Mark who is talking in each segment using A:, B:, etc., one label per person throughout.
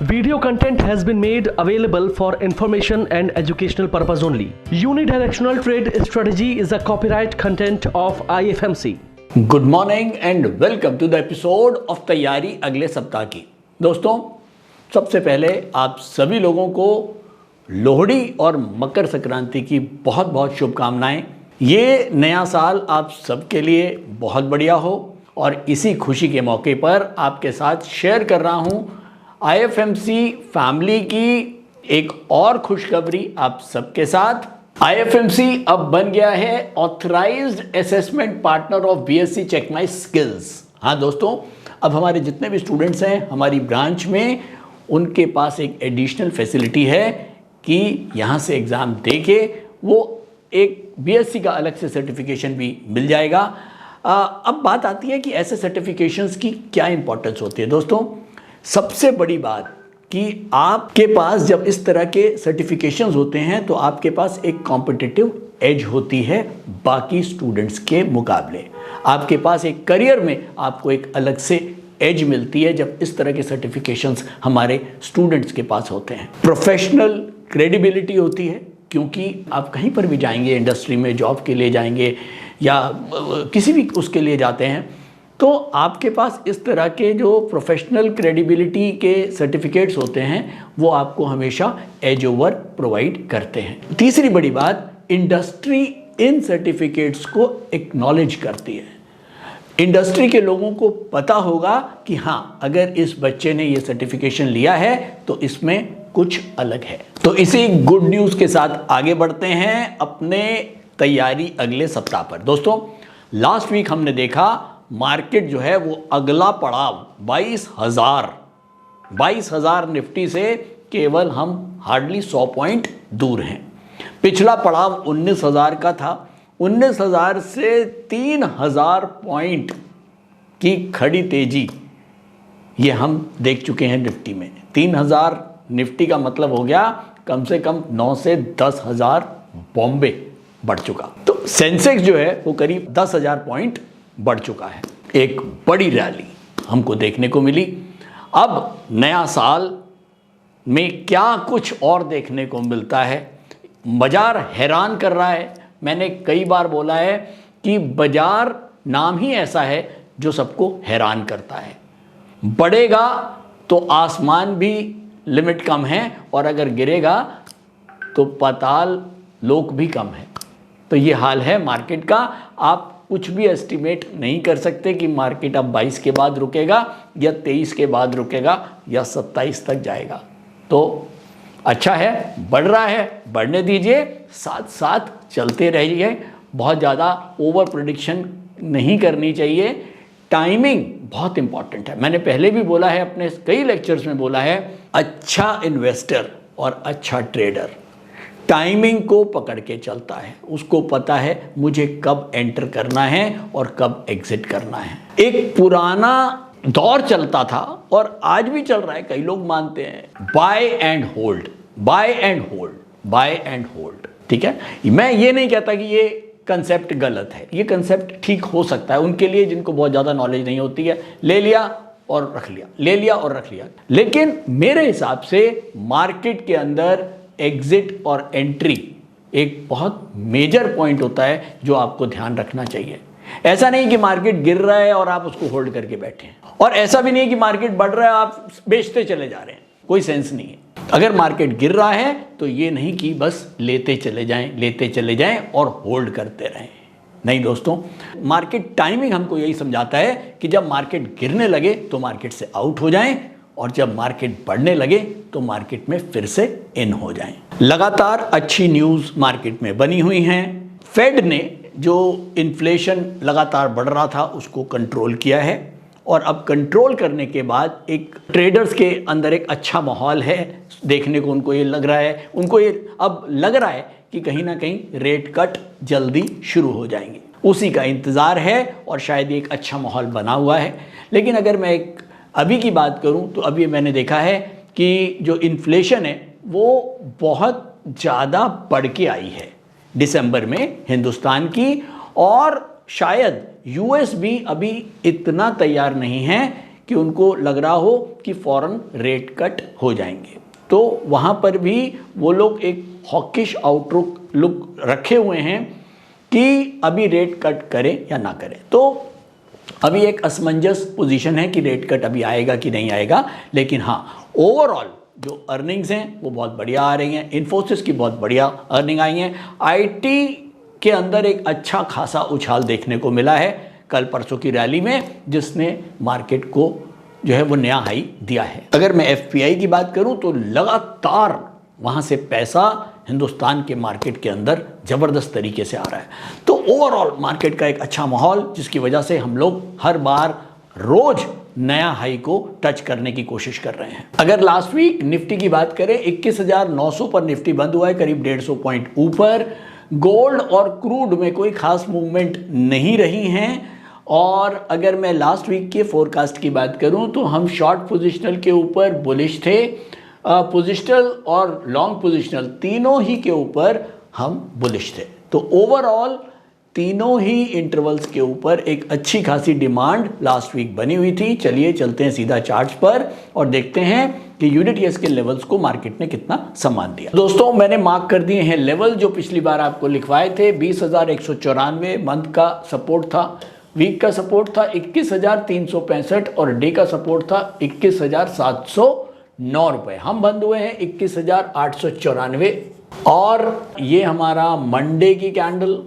A: Video content has been made available for information and educational purpose only. Unidirectional trade strategy is a copyright content of IFMC.
B: Good morning and welcome to the episode of तैयारी अगले सप्ताह की। दोस्तों, सबसे पहले आप सभी लोगों को लोहड़ी और मकर संक्रांति की बहुत बहुत शुभकामनाएं। ये नया साल आप सबके लिए बहुत बढ़िया हो और इसी खुशी के मौके पर आपके साथ शेयर कर रहा हूं IFMC फैमिली की एक और खुशखबरी आप सबके साथ। IFMC अब बन गया है authorised assessment partner of BSc check my skills. हाँ दोस्तों, अब हमारे जितने भी स्टूडेंट्स हैं हमारी ब्रांच में, उनके पास एक एडिशनल फैसिलिटी है कि यहाँ से एग्ज़ाम दे के वो एक BSc का अलग से सर्टिफिकेशन भी मिल जाएगा। अब बात आती है कि ऐसे सर्टिफिकेशंस की क्या इंपॉर्टेंस होती है। दोस्तों, सबसे बड़ी बात कि आपके पास जब इस तरह के सर्टिफिकेशंस होते हैं तो आपके पास एक कॉम्पिटिटिव एज होती है बाकी स्टूडेंट्स के मुकाबले। आपके पास एक करियर में आपको एक अलग से एज मिलती है जब इस तरह के सर्टिफिकेशंस हमारे स्टूडेंट्स के पास होते हैं। प्रोफेशनल क्रेडिबिलिटी होती है, क्योंकि आप कहीं पर भी जाएंगे, इंडस्ट्री में जॉब के लिए जाएंगे या किसी भी उसके लिए जाते हैं, तो आपके पास इस तरह के जो प्रोफेशनल क्रेडिबिलिटी के सर्टिफिकेट्स होते हैं वो आपको हमेशा एज ओवर प्रोवाइड करते हैं। तीसरी बड़ी बात, इंडस्ट्री इन सर्टिफिकेट्स को एक्नॉलेज करती है। इंडस्ट्री के लोगों को पता होगा कि हाँ, अगर इस बच्चे ने ये सर्टिफिकेशन लिया है तो इसमें कुछ अलग है। तो इसी गुड न्यूज़ के साथ आगे बढ़ते हैं अपने तैयारी अगले सप्ताह पर। दोस्तों, लास्ट वीक हमने देखा मार्केट जो है वो अगला पड़ाव 22,000 निफ्टी से केवल हम हार्डली 100 पॉइंट दूर हैं। पिछला पड़ाव 19,000 का था। 19,000 से 3,000 पॉइंट की खड़ी तेजी ये हम देख चुके हैं निफ्टी में। 3,000 निफ्टी का मतलब हो गया कम से कम 9 से 10,000 बॉम्बे बढ़ चुका। तो सेंसेक्स जो है वो करीब 10,000 पॉइंट बढ़ चुका है। एक बड़ी रैली हमको देखने को मिली। अब नया साल में क्या कुछ और देखने को मिलता है। बाजार हैरान कर रहा है। मैंने कई बार बोला है कि बाजार नाम ही ऐसा है जो सबको हैरान करता है। बढ़ेगा तो आसमान भी लिमिट कम है और अगर गिरेगा तो पाताल लोक भी कम है। तो ये हाल है मार्केट का। आप कुछ भी एस्टिमेट नहीं कर सकते कि मार्केट अब 22 के बाद रुकेगा या 23 के बाद रुकेगा या 27 तक जाएगा। तो अच्छा है, बढ़ रहा है, बढ़ने दीजिए, साथ साथ चलते रहिए। बहुत ज़्यादा ओवर प्रेडिक्शन नहीं करनी चाहिए। टाइमिंग बहुत इंपॉर्टेंट है। मैंने पहले भी बोला है, अपने कई लेक्चर्स में बोला है, अच्छा इन्वेस्टर और अच्छा ट्रेडर टाइमिंग को पकड़ के चलता है। उसको पता है मुझे कब एंटर करना है और कब एग्जिट करना है। एक पुराना दौर चलता था और आज भी चल रहा है, कई लोग मानते हैं, buy and hold, buy and hold, buy and hold. ठीक है, मैं ये नहीं कहता कि ये कंसेप्ट गलत है। ये कंसेप्ट ठीक हो सकता है उनके लिए जिनको बहुत ज़्यादा नॉलेज नहीं होती है। ले लिया और रख लिया, ले लिया और रख लिया। लेकिन मेरे हिसाब से मार्केट के अंदर एग्जिट और एंट्री एक बहुत मेजर पॉइंट होता है जो आपको ध्यान रखना चाहिए। ऐसा नहीं कि मार्केट गिर रहा है और आप उसको होल्ड करके बैठे हैं, और ऐसा भी नहीं कि मार्केट बढ़ रहा है आप बेचते चले जा रहे हैं। कोई सेंस नहीं है। अगर मार्केट गिर रहा है तो ये नहीं कि बस लेते चले जाएं और होल्ड करते रहें। नहीं दोस्तों, मार्केट टाइमिंग हमको यही समझाता है कि जब मार्केट गिरने लगे तो मार्केट से आउट हो जाएं और जब मार्केट बढ़ने लगे तो मार्केट में फिर से इन हो जाएं। लगातार अच्छी न्यूज़ मार्केट में बनी हुई हैं। फेड ने जो इन्फ्लेशन लगातार बढ़ रहा था उसको कंट्रोल किया है और अब कंट्रोल करने के बाद एक ट्रेडर्स के अंदर एक अच्छा माहौल है देखने को। उनको ये लग रहा है, अब लग रहा है कि कहीं ना कहीं रेट कट जल्दी शुरू हो जाएंगे। उसी का इंतज़ार है और शायद एक अच्छा माहौल बना हुआ है। लेकिन अगर मैं एक अभी की बात करूं तो अभी मैंने देखा है कि जो इन्फ्लेशन है वो बहुत ज़्यादा बढ़ के आई है दिसंबर में हिंदुस्तान की, और शायद यूएस भी अभी इतना तैयार नहीं है कि उनको लग रहा हो कि फौरन रेट कट हो जाएंगे, तो वहाँ पर भी वो लोग एक हॉकिश आउटलुक रखे हुए हैं कि अभी रेट कट करें या ना करें। तो अभी एक असमंजस पोजीशन है कि रेट कट अभी आएगा कि नहीं आएगा, लेकिन हाँ ओवरऑल जो अर्निंग्स हैं वो बहुत बढ़िया आ रही हैं। इन्फोसिस की बहुत बढ़िया अर्निंग आई हैं। आईटी के अंदर एक अच्छा खासा उछाल देखने को मिला है कल परसों की रैली में, जिसने मार्केट को जो है वो नया हाई दिया है। अगर मैं एफपीआई की बात करूं तो लगातार वहां से पैसा हिंदुस्तान के मार्केट के अंदर जबरदस्त तरीके से आ रहा है। तो ओवरऑल मार्केट का एक अच्छा माहौल, जिसकी वजह से हम लोग हर बार रोज नया हाई को टच करने की कोशिश कर रहे हैं। अगर लास्ट वीक निफ्टी की बात करें 21,900 पर निफ्टी बंद हुआ है, करीब 150 पॉइंट ऊपर। गोल्ड और क्रूड में कोई खास मूवमेंट नहीं रही हैं। और अगर मैं लास्ट वीक के फोरकास्ट की बात करूं तो हम शॉर्ट पोजिशनल के ऊपर बुलिश थे, पोजिशनल और लॉन्ग पोजिशनल तीनों ही के ऊपर हम बुलिश थे। तो ओवरऑल तीनों ही इंटरवल्स के ऊपर एक अच्छी खासी डिमांड लास्ट वीक बनी हुई थी। चलिए चलते हैं सीधा चार्ट्स पर और देखते हैं कि यूनिट के लेवल्स को मार्केट ने कितना सम्मान दिया। दोस्तों मैंने मार्क कर दिए हैं लेवल जो पिछली बार आपको लिखवाए थे। 20,194 मंथ का सपोर्ट था, वीक का सपोर्ट था 21,365 और डे का सपोर्ट था 21,709 रुपए। हम बंद हुए हैं 21,894 और ये हमारा मंडे की candle,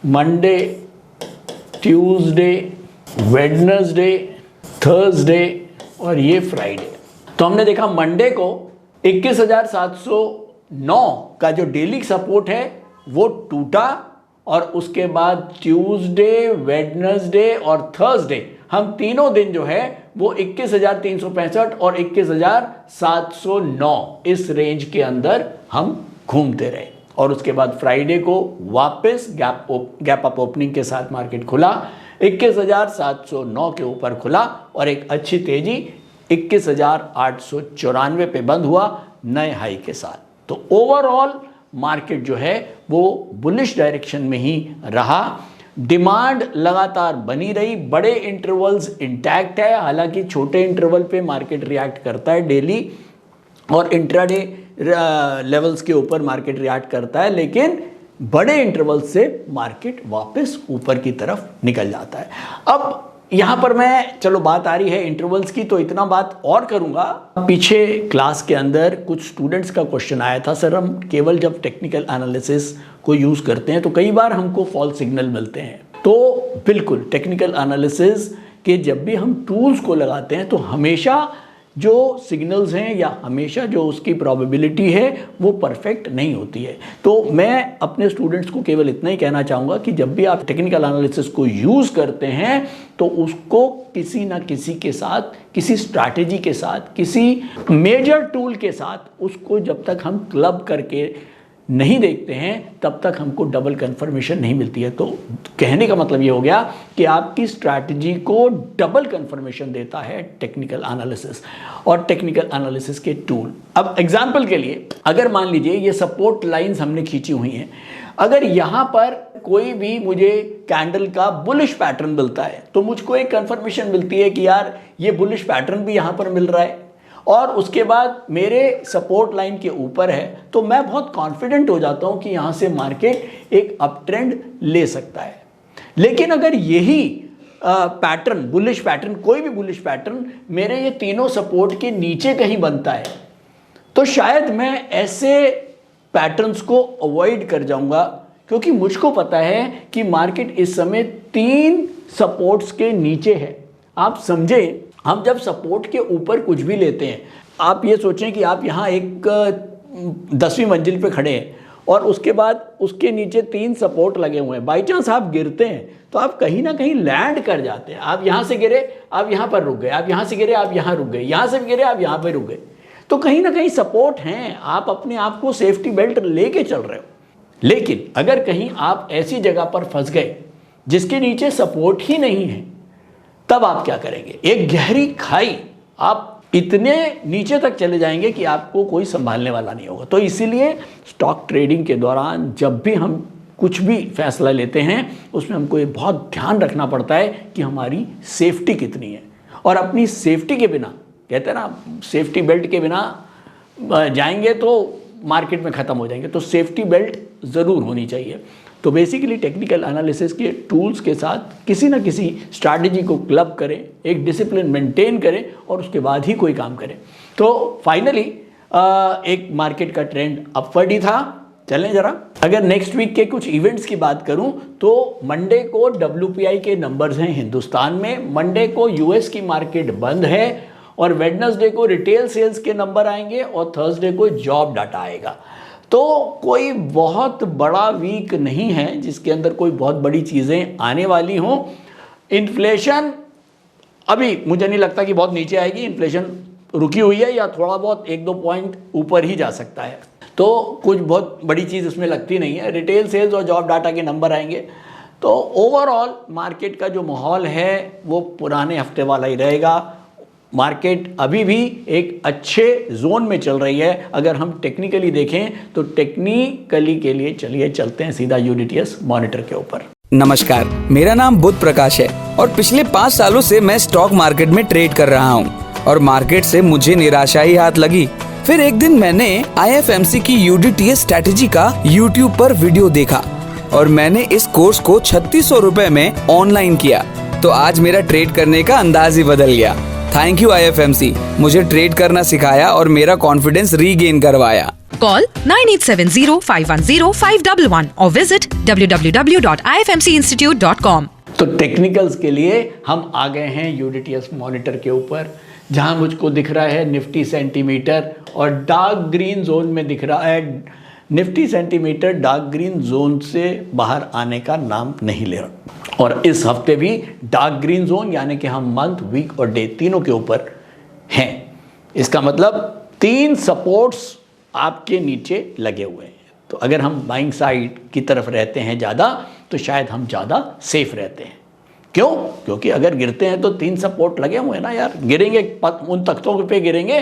B: Monday, Tuesday, Wednesday, Thursday और ये फ्राइडे। तो हमने देखा मंडे को 21,709 का जो डेली सपोर्ट है वो टूटा और उसके बाद ट्यूसडे, वेडनेसडे और थर्सडे हम तीनों दिन जो है वो 21,365 और 21,709 इस रेंज के अंदर हम घूमते रहे। और उसके बाद फ्राइडे को वापस गैप अप ओपनिंग के साथ मार्केट खुला, 21,709 के ऊपर खुला और एक अच्छी तेजी 21,894 पे बंद हुआ नए हाई के साथ। तो ओवरऑल मार्केट जो है वो बुलिश डायरेक्शन में ही रहा। डिमांड लगातार बनी रही, बड़े इंटरवल्स इंटैक्ट है, हालांकि छोटे इंटरवल पे मार्केट रिएक्ट करता है डेली और इंट्राडे लेवल्स के ऊपर मार्केट रिएक्ट करता है, लेकिन बड़े इंटरवल से मार्केट वापस ऊपर की तरफ निकल जाता है। अब यहां पर मैं चलो बात आ रही है इंटरवल्स की तो इतना बात और करूंगा। पीछे क्लास के अंदर कुछ स्टूडेंट्स का क्वेश्चन आया था, सर हम केवल जब टेक्निकल एनालिसिस को यूज करते हैं तो कई बार हमको फॉल्स सिग्नल मिलते हैं। तो बिल्कुल टेक्निकल एनालिसिस के जब भी हम टूल्स को लगाते हैं तो हमेशा जो सिग्नल्स हैं या हमेशा जो उसकी प्रोबेबिलिटी है वो परफेक्ट नहीं होती है। तो मैं अपने स्टूडेंट्स को केवल इतना ही कहना चाहूँगा कि जब भी आप टेक्निकल एनालिसिस को यूज़ करते हैं तो उसको किसी ना किसी के साथ, किसी स्ट्रैटेजी के साथ, किसी मेजर टूल के साथ उसको जब तक हम क्लब करके नहीं देखते हैं तब तक हमको डबल कंफर्मेशन नहीं मिलती है। तो कहने का मतलब ये हो गया कि आपकी स्ट्रैटेजी को डबल कंफर्मेशन देता है टेक्निकल एनालिसिस और टेक्निकल एनालिसिस के टूल। अब एग्जांपल के लिए अगर मान लीजिए ये सपोर्ट लाइंस हमने खींची हुई हैं, अगर यहाँ पर कोई भी मुझे कैंडल का बुलिश पैटर्न मिलता है तो मुझको एक कंफर्मेशन मिलती है कि यार ये बुलिश पैटर्न भी यहाँ पर मिल रहा है और उसके बाद मेरे सपोर्ट लाइन के ऊपर है, तो मैं बहुत कॉन्फिडेंट हो जाता हूं कि यहां से मार्केट एक अप ट्रेंड ले सकता है। लेकिन अगर यही पैटर्न, बुलिश पैटर्न, कोई भी बुलिश पैटर्न मेरे ये तीनों सपोर्ट के नीचे कहीं बनता है तो शायद मैं ऐसे पैटर्न्स को अवॉइड कर जाऊंगा, क्योंकि मुझको पता है कि मार्केट इस समय 3 सपोर्ट्स के नीचे है। आप समझें, हम जब सपोर्ट के ऊपर कुछ भी लेते हैं, आप ये सोचें कि आप यहाँ एक 10वीं मंजिल पे खड़े हैं और उसके बाद उसके नीचे 3 सपोर्ट लगे हुए हैं। बाई चांस आप गिरते हैं तो आप कहीं ना कहीं लैंड कर जाते हैं। आप यहाँ से गिरे, आप यहाँ पर रुक गए, आप यहाँ से गिरे, आप यहाँ रुक गए, यहाँ से गिरे, आप यहाँ पर रुक गए। तो कहीं ना कहीं सपोर्ट हैं, आप अपने आप को सेफ्टी बेल्ट लेके चल रहे हो। लेकिन अगर कहीं आप ऐसी जगह पर फंस गए जिसके नीचे सपोर्ट ही नहीं है, तब आप क्या करेंगे? एक गहरी खाई, आप इतने नीचे तक चले जाएंगे कि आपको कोई संभालने वाला नहीं होगा। तो इसीलिए स्टॉक ट्रेडिंग के दौरान जब भी हम कुछ भी फैसला लेते हैं उसमें हमको ये बहुत ध्यान रखना पड़ता है कि हमारी सेफ्टी कितनी है। और अपनी सेफ्टी के बिना, कहते हैं ना, सेफ्टी बेल्ट के बिना जाएंगे तो मार्केट में ख़त्म हो जाएंगे। तो सेफ्टी बेल्ट ज़रूर होनी चाहिए। तो बेसिकली टेक्निकल एनालिसिस के टूल्स के साथ किसी ना किसी स्ट्रैटेजी को क्लब करें, एक डिसिप्लिन मेंटेन करें और उसके बाद ही कोई काम करें। तो फाइनली एक मार्केट का ट्रेंड अपवर्ड ही था। चलें जरा, अगर नेक्स्ट वीक के कुछ इवेंट्स की बात करूं तो मंडे को WPI के नंबर्स हैं हिंदुस्तान में, मंडे को यूएस की मार्केट बंद है और वेडनेसडे को रिटेल सेल्स के नंबर आएंगे और थर्सडे को जॉब डाटा आएगा। तो कोई बहुत बड़ा वीक नहीं है जिसके अंदर कोई बहुत बड़ी चीज़ें आने वाली हों। इन्फ्लेशन अभी मुझे नहीं लगता कि बहुत नीचे आएगी, इन्फ्लेशन रुकी हुई है या थोड़ा बहुत 1-2 पॉइंट ऊपर ही जा सकता है। तो कुछ बहुत बड़ी चीज़ इसमें लगती नहीं है। रिटेल सेल्स और जॉब डाटा के नंबर आएंगे तो ओवरऑल मार्केट का जो माहौल है वो पुराने हफ्ते वाला ही रहेगा। मार्केट अभी भी एक अच्छे जोन में चल रही है। अगर हम टेक्निकली देखें तो टेक्निकली के लिए चलिए चलते हैं सीधा यूडीटीएस मॉनिटर के ऊपर।
C: नमस्कार, मेरा नाम बुध प्रकाश है और पिछले 5 सालों से मैं स्टॉक मार्केट में ट्रेड कर रहा हूँ और मार्केट से मुझे निराशा ही हाथ लगी। फिर एक दिन मैंने IFMC की UDTS स्ट्रैटेजी का YouTube पर वीडियो देखा और मैंने इस कोर्स को 3600 रुपए में ऑनलाइन किया। तो आज मेरा ट्रेड करने का अंदाज ही बदल गया। थैंक यू IFMC, मुझे ट्रेड करना सिखाया और मेरा कॉन्फिडेंस रीगेन करवाया।
D: Call 9870510511 or visit www.ifmcinstitute.com।
B: तो टेक्निकल्स के लिए हम आ गए हैं यूडीटीएस मॉनिटर के ऊपर, जहां मुझको दिख रहा है निफ्टी सेंटीमीटर और डार्क ग्रीन जोन में दिख रहा है। Nifty centimetre dark green zone से बाहर आने का नाम नहीं ले रहा और इस हफ्ते भी डार्क ग्रीन जोन यानी कि हम मंथ, वीक और डे तीनों के ऊपर हैं। इसका मतलब 3 सपोर्ट्स आपके नीचे लगे हुए हैं। तो अगर हम बाइंग साइड की तरफ रहते हैं ज़्यादा तो शायद हम ज़्यादा सेफ रहते हैं। क्यों? क्योंकि अगर गिरते हैं तो 3 सपोर्ट लगे हुए हैं ना यार, गिरेंगे उन तख्तों पे गिरेंगे,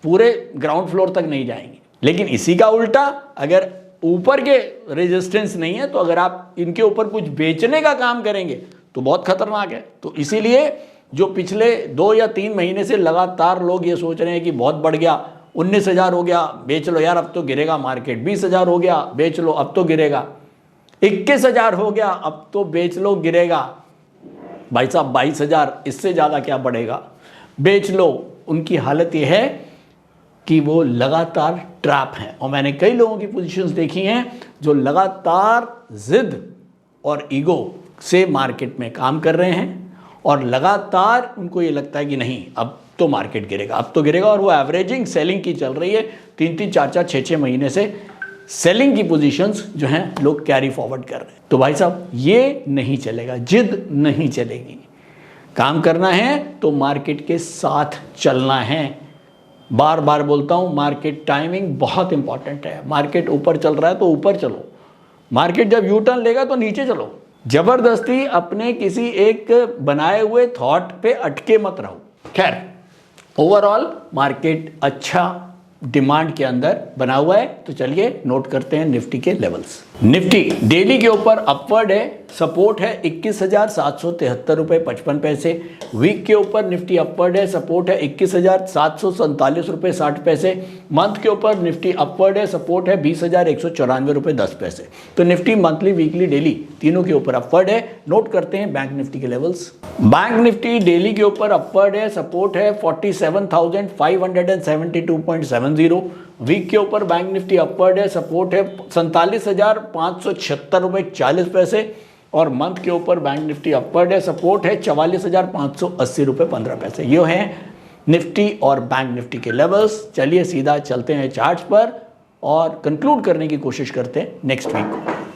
B: पूरे ग्राउंड फ्लोर तक नहीं जाएंगे। लेकिन इसी का उल्टा, अगर ऊपर के रेजिस्टेंस नहीं है तो अगर आप इनके ऊपर कुछ बेचने का काम करेंगे तो बहुत खतरनाक है। तो इसीलिए जो पिछले 2 या 3 महीने से लगातार लोग ये सोच रहे हैं कि बहुत बढ़ गया, 19,000 हो गया, बेच लो यार अब तो गिरेगा मार्केट, 20,000 हो गया, बेच लो अब तो गिरेगा, 21,000 हो गया अब तो बेच लो गिरेगा। भाई साहब 22,000, इससे ज़्यादा क्या बढ़ेगा, बेच लो। उनकी हालत यह है कि वो लगातार ट्रैप हैं। और मैंने कई लोगों की पोजीशंस देखी हैं जो लगातार जिद और ईगो से मार्केट में काम कर रहे हैं और लगातार उनको ये लगता है कि नहीं अब तो मार्केट गिरेगा, अब तो गिरेगा। और वो एवरेजिंग सेलिंग की चल रही है, 3-3, 4-4, 6-6 महीने से सेलिंग की पोजीशंस जो हैं लोग कैरी फॉरवर्ड कर रहे हैं। तो भाई साहब ये नहीं चलेगा, जिद नहीं चलेगी। काम करना है तो मार्केट के साथ चलना है। बार बार बोलता हूँ, मार्केट टाइमिंग बहुत इंपॉर्टेंट है। मार्केट ऊपर चल रहा है तो ऊपर चलो, मार्केट जब यू टर्न लेगा तो नीचे चलो। जबरदस्ती अपने किसी एक बनाए हुए थॉट पे अटके मत रहो। खैर ओवरऑल मार्केट अच्छा डिमांड के अंदर बना हुआ है। तो चलिए नोट करते हैं निफ्टी के लेवल्स। निफ्टी डेली के ऊपर अपवर्ड है, सपोर्ट है 21,773 रुपये 55 पैसे। वीक के ऊपर निफ्टी अपवर्ड है, सपोर्ट है 21,747 रुपये 60 पैसे। मंथ के ऊपर निफ्टी अपवर्ड है, सपोर्ट है 20,194 रुपये 10 पैसे। तो निफ्टी मंथली, वीकली, डेली तीनों के ऊपर अपवर्ड है। नोट करते हैं बैंक निफ्टी के लेवल्स। बैंक निफ्टी डेली के ऊपर अपवर्ड है, सपोर्ट है 47,572.70। वीक के ऊपर बैंक निफ्टी अपवर्ड है, सपोर्ट है 47,576 रुपये 40 पैसे। और मंथ के ऊपर बैंक निफ्टी अपवर्ड है, सपोर्ट है 44,580 रुपये 15 पैसे। ये हैं निफ्टी और बैंक निफ्टी के लेवल्स। चलिए सीधा चलते हैं चार्ट्स पर और कंक्लूड करने की कोशिश करते हैं नेक्स्ट वीक।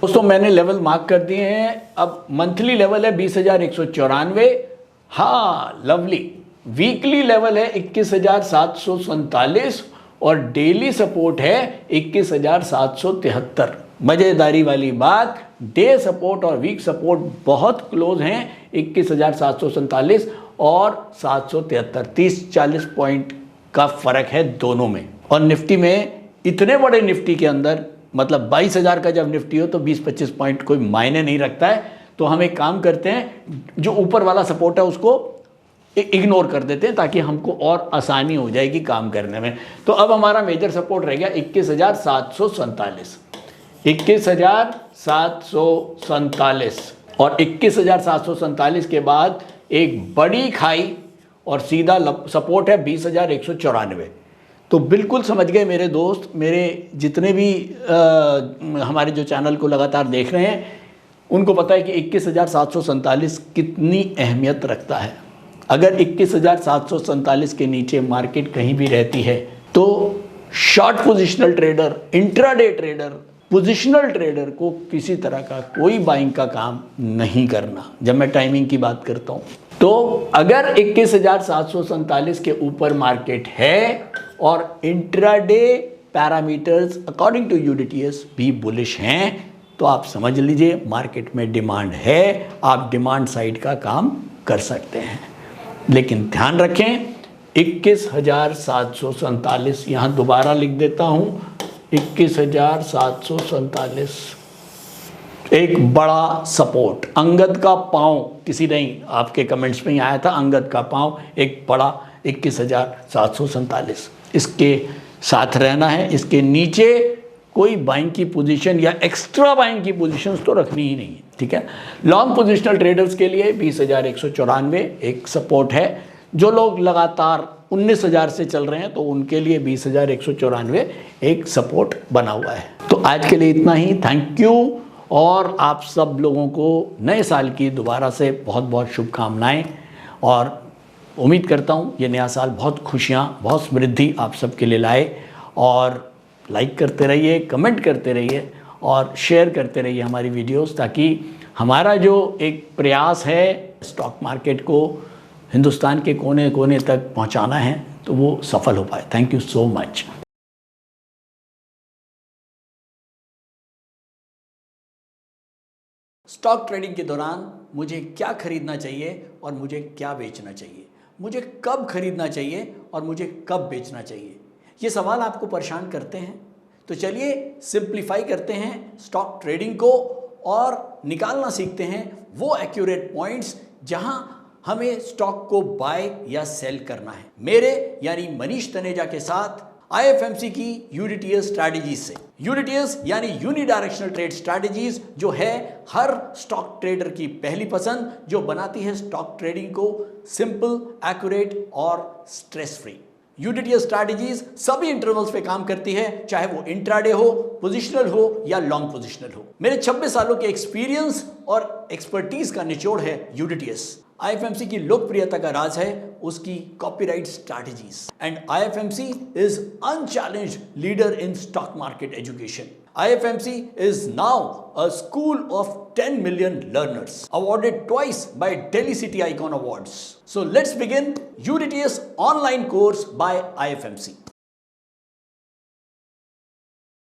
B: दोस्तों मैंने लेवल मार्क कर दिए हैं। अब मंथली लेवल है 20,194, हाँ लवली। वीकली लेवल है 21,747 और डेली सपोर्ट है 21,773। मजेदारी वाली बात, डे सपोर्ट और वीक सपोर्ट बहुत क्लोज हैं, 21,747 और 773, 30-40 पॉइंट का फर्क है दोनों में। और निफ्टी में, इतने बड़े निफ्टी के अंदर मतलब 22,000 का जब निफ्टी हो तो 20-25 पॉइंट कोई मायने नहीं रखता है। तो हम एक काम करते हैं, जो ऊपर वाला सपोर्ट है उसको इग्नोर कर देते हैं ताकि हमको और आसानी हो जाएगी काम करने में। तो अब हमारा मेजर सपोर्ट रह गया 21,747, 21,747 और 21,747 के बाद एक बड़ी खाई और सीधा सपोर्ट है 20,194। तो बिल्कुल समझ गए मेरे दोस्त, मेरे जितने भी हमारे जो चैनल को लगातार देख रहे हैं उनको पता है कि 21,747 कितनी अहमियत रखता है। अगर 21,747 के नीचे मार्केट कहीं भी रहती है तो short positional trader, intraday trader, positional trader को किसी तरह का कोई बाइंग का काम नहीं करना, जब मैं टाइमिंग की बात करता हूँ। तो अगर 21,747 के ऊपर मार्केट है और intraday parameters according to UDTS भी बुलिश हैं तो आप समझ लीजिए मार्केट में डिमांड है, आप डिमांड साइड का काम कर सकते हैं। लेकिन ध्यान रखें 21,747, यहाँ दोबारा लिख देता हूँ 21,747 एक बड़ा सपोर्ट, अंगद का पांव, किसी ने आपके कमेंट्स में ही आया था, अंगद का पांव एक बड़ा 21,747, इसके साथ रहना है। इसके नीचे कोई बाइंग की पोजीशन या एक्स्ट्रा बाइंग की पोजीशंस तो रखनी ही नहीं है, ठीक है। लॉन्ग पोजिशनल ट्रेडर्स के लिए 20,194 एक सपोर्ट है। जो लोग लगातार 19,000 से चल रहे हैं तो उनके लिए 20,194 एक सपोर्ट बना हुआ है। तो आज के लिए इतना ही, थैंक यू। और आप सब लोगों को नए साल की दोबारा से बहुत बहुत शुभकामनाएं और उम्मीद करता हूँ ये नया साल बहुत खुशियाँ, बहुत समृद्धि आप सबके लिए लाए। और लाइक करते रहिए, कमेंट करते रहिए और शेयर करते रहिए हमारी वीडियोस, ताकि हमारा जो एक प्रयास है स्टॉक मार्केट को हिंदुस्तान के कोने कोने तक पहुंचाना है तो वो सफल हो पाए। Thank you so much. Stock trading के दौरान मुझे क्या खरीदना चाहिए और मुझे क्या बेचना चाहिए, मुझे कब खरीदना चाहिए और मुझे कब बेचना चाहिए, ये सवाल आपको परेशान करते हैं। तो चलिए सिंप्लीफाई करते हैं स्टॉक ट्रेडिंग को और निकालना सीखते हैं वो एक्यूरेट पॉइंट्स जहां हमें स्टॉक को बाय या सेल करना है। मेरे यानी मनीष तनेजा के साथ IFMC की यूडीटीएस स्ट्रैटेजीज से। यूडीटीएस यानी यूनिडायरेक्शनल ट्रेड स्ट्रैटेजीज, जो है हर स्टॉक ट्रेडर की पहली पसंद, जो बनाती है स्टॉक ट्रेडिंग को सिंपल, एक्यूरेट और स्ट्रेस फ्री। यूडीटीएस स्ट्रैटेजीज सभी इंटरवल्स पे काम करती है, चाहे वो इंट्राडे हो, पोजिशनल हो या लॉन्ग पोजिशनल हो। मेरे 26 सालों के एक्सपीरियंस और एक्सपर्टीज का निचोड़ है यूडीटीएस। IFMC की लोकप्रियता का राज है उसकी copyright strategies. And IFMC is unchallenged leader in stock market education. IFMC is now a school of 10 million learners, awarded twice by Delhi City Icon Awards. So let's begin UDTS online course by IFMC.